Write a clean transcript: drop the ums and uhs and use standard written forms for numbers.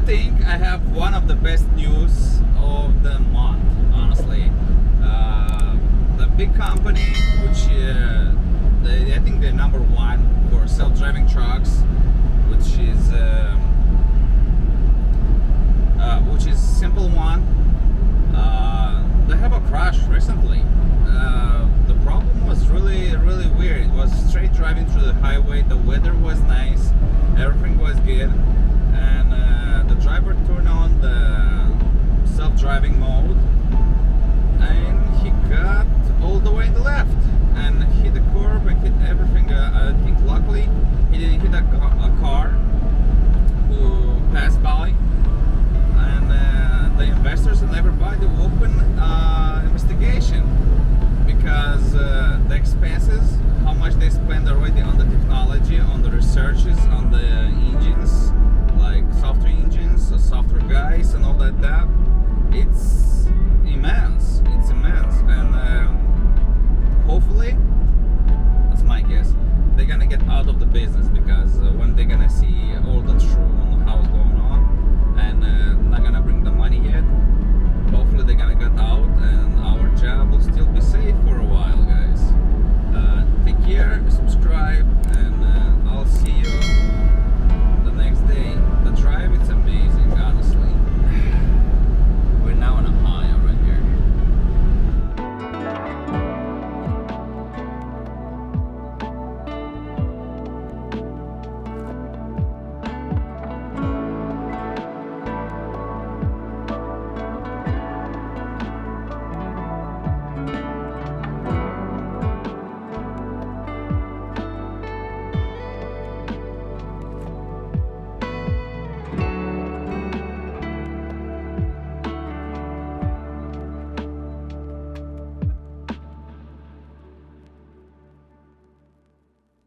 think I have one of the best news of the month, honestly. The big company, which I think they're number one for self-driving trucks, which is